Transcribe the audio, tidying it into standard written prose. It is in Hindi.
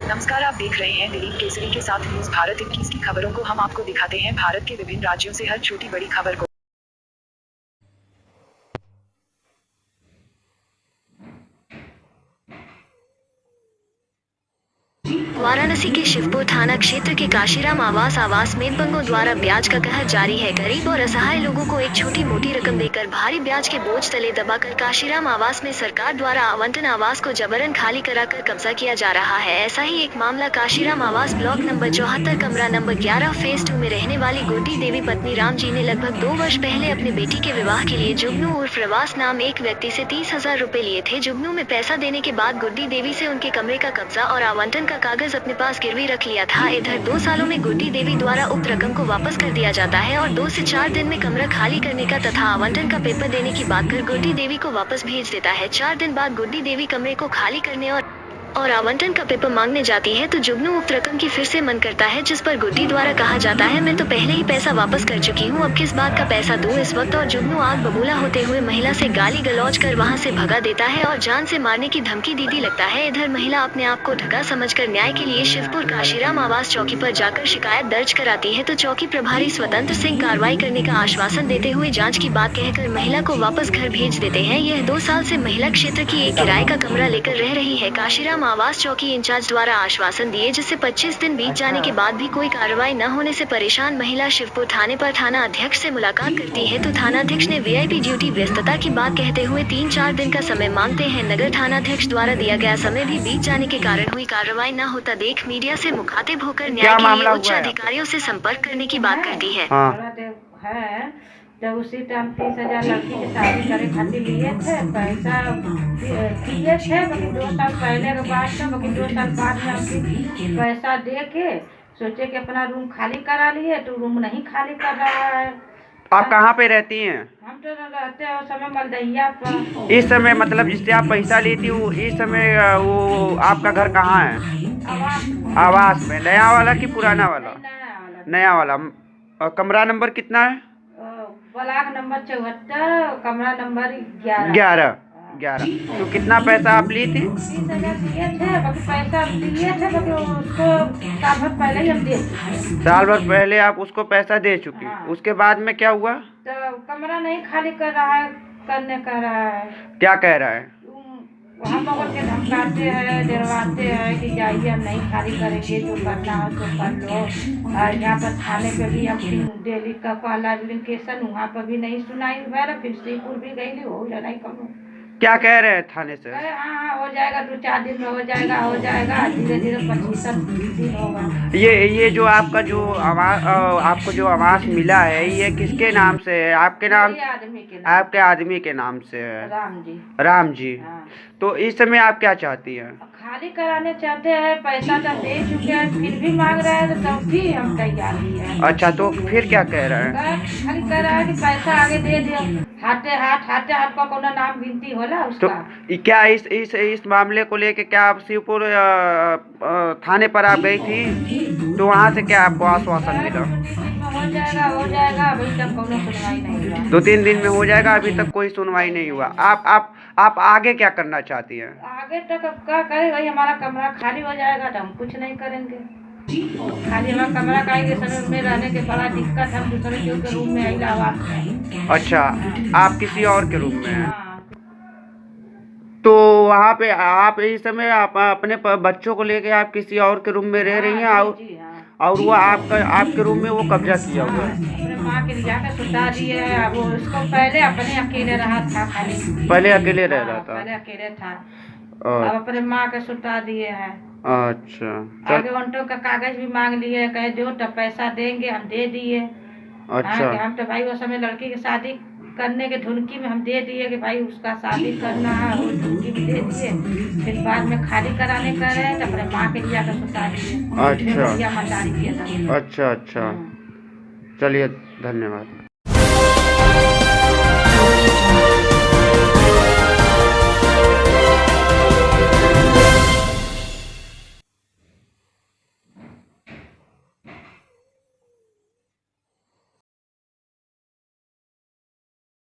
नमस्कार, आप देख रहे हैं दिलीप केसरी के साथ न्यूज भारत 21 की खबरों को हम आपको दिखाते हैं भारत के विभिन्न राज्यों से हर छोटी बड़ी खबर को। वाराणसी के शिवपुर थाना क्षेत्र के काशीराम आवास मेदबंगों द्वारा ब्याज का कहर जारी है। गरीब और असहाय लोगों को एक छोटी मोटी रकम देकर भारी ब्याज के बोझ तले दबाकर काशीराम आवास में सरकार द्वारा आवंटन आवास को जबरन खाली कराकर कब्जा किया जा रहा है। ऐसा ही एक मामला काशीराम आवास ब्लॉक नंबर 74 कमरा नंबर 11 फेज 2 में रहने वाली गुड्डी देवी पत्नी राम जी ने लगभग 2 वर्ष पहले अपनी बेटी के विवाह के लिए जुगनू उर्फ प्रवास नाम एक व्यक्ति से 30,000 रुपए लिए थे। जुगनू में पैसा देने के बाद गुड्डी देवी से उनके कमरे का कब्जा और आवंटन का कागज अपने पास गिरवी रख लिया था। इधर 2 सालों में गुड्डी देवी द्वारा उक्त रकम को वापस कर दिया जाता है और 2 से 4 दिन में कमरा खाली करने का तथा आवंटन का पेपर देने की बात कर गुड्डी देवी को वापस भेज देता है। 4 दिन बाद गुड्डी देवी कमरे को खाली करने और आवंटन का पेपर मांगने जाती है तो जुगनू उक्त रकम की फिर से मन करता है, जिस पर गुड्डी द्वारा कहा जाता है मैं तो पहले ही पैसा वापस कर चुकी हूँ, अब किस बात का पैसा दूं इस वक्त। और जुगनू आग बबूला होते हुए महिला से गाली गलौज कर वहां से भगा देता है और जान से मारने की धमकी दीदी लगता है। इधर महिला अपने आप को ढका समझकर न्याय के लिए शिवपुर काशीराम आवास चौकी पर जाकर शिकायत दर्ज कराती है तो चौकी प्रभारी स्वतंत्र सिंह कार्रवाई करने का आश्वासन देते हुए जाँच की बात कहकर महिला को वापस घर भेज देते हैं। यह 2 साल से महिला क्षेत्र की एक किराए का कमरा लेकर रह रही है। काशीराम आवास चौकी इंचार्ज द्वारा आश्वासन दिए जिससे 25 दिन बीत जाने के बाद भी कोई कार्रवाई न होने से परेशान महिला शिवपुर थाने पर थाना अध्यक्ष से मुलाकात करती है तो थानाध्यक्ष ने वीआईपी ड्यूटी व्यस्तता की बात कहते हुए 3-4 दिन का समय मांगते हैं। नगर थानाध्यक्ष द्वारा दिया गया समय भी बीत जाने के कारण हुई कार्रवाई न होता देख मीडिया से मुखातिब होकर न्याय के लिए उच्च अधिकारियों से संपर्क करने की बात करती है। जब उसी टाइम 30,000 लड़की की शादी करे खातिर लिए थे, पैसा दिए थे बाकी 2 साल पहले के बाद से बाकी 2 साल बाद में हमको पैसा दे के सोचे कि अपना रूम खाली करा लिए तो रूम नहीं खाली कर रहा है। आप कहाँ पे रहती हैं? हम तो रहते हैं उस समय मलदहिया पर। इस समय मतलब जिससे आप पैसा लेती हो इस समय वो आपका घर कहाँ है? आवास में। नया वाला कि पुराना वाला? नया वाला। कमरा नंबर कितना है? ब्लॉक नंबर 74 कमरा नंबर 11। तो कितना पैसा आप ली थी? 30,000 दिए थे बाकी पैसा दिए थे बाकी उसको साल भर पहले ही हम दे चुके। साल भर पहले आप उसको पैसा दे चुकी। हाँ। उसके बाद में क्या हुआ? तो कमरा नहीं खाली कर रहा है, करने कह रहा है। क्या कह रहा है? हम लोगों के धमकाते हैं, डरवाते हैं कि जाइए हम नहीं खाली करेंगे, जो करना हो तो कर लो। और यहाँ पर थाने पे भी हम डेली का पहला एप्लीकेशन वहाँ पर भी नहीं सुनाई हुआ, फिर श्रीपुर भी गई हो नहीं करूँ। क्या कह रहे हैं थाने से? हाँ हो जाएगा, 2-4 दिन में हो जाएगा धीरे धीरे 25 दिन होगा। ये जो आपका जो आपको जो आवास मिला है ये किसके नाम से है? आपके नाम? आपके आदमी के नाम से है। राम जी। हाँ। तो इस समय आप क्या चाहती हैं? खाली कराने चाहते हैं, पैसा तो दे चुके हैं फिर भी मांग रहे हैं तो भी हम तैयार नहीं है। अच्छा, तो फिर क्या कह रहा है? खाली कह रहा है कि पैसा आगे दे दियो। हाथे हाथ का कोनो नाम गिनती होला उसका। तो क्या इस मामले को लेके क्या आप शिवपुर थाने पर आप गई थी तो वहाँ से क्या आपको आश्वासन मिला? हो जाएगा अभी तक कोनो सुनवाई नहीं हुआ। 2-3 दिन में हो जाएगा, अभी तक कोई सुनवाई नहीं हुआ। आप आगे क्या करना चाहती हैं? आगे तक अब क्या करें, वही हमारा कमरा खाली हो जाएगा तो हम कुछ नहीं करेंगे। खाली हमारा कमरा का ही समय में रहने के बड़ा दिक्कत, हम दूसरे के रूम में आई आवास में। अच्छा, आप किसी और के रूम में हैं? हाँ। तो वहाँ पे आप इस समय आप अपने बच्चों को लेके आप किसी और के रूम में रह रही हैं और वो आपके रूम में वो कब्जा किया हुआ है। अपने माँ के लिया के सुता दिए है, वो उसको पहले अपने अकेले रहा था, खाली पहले अकेले रह रहा था। पहले अकेले था, अब अपने माँ के सुता दिए हैं। अच्छा, आगे उनटो का कागज भी मांग लिए, कहे दो तो पैसा देंगे, हम दे दिए। अच्छा। हम तो भाई उस समय लड़की की शादी करने के धुनकी में हम दे दिए कि भाई उसका शादी करना है, वो धुनकी में दे दिए। फिर बाद में खाली कराने कर रहे हैं तो अपने माँ के लिया कर सुता दिए। अच्छा। मंदारी किया था। अच्छा। चलिए, धन्यवाद।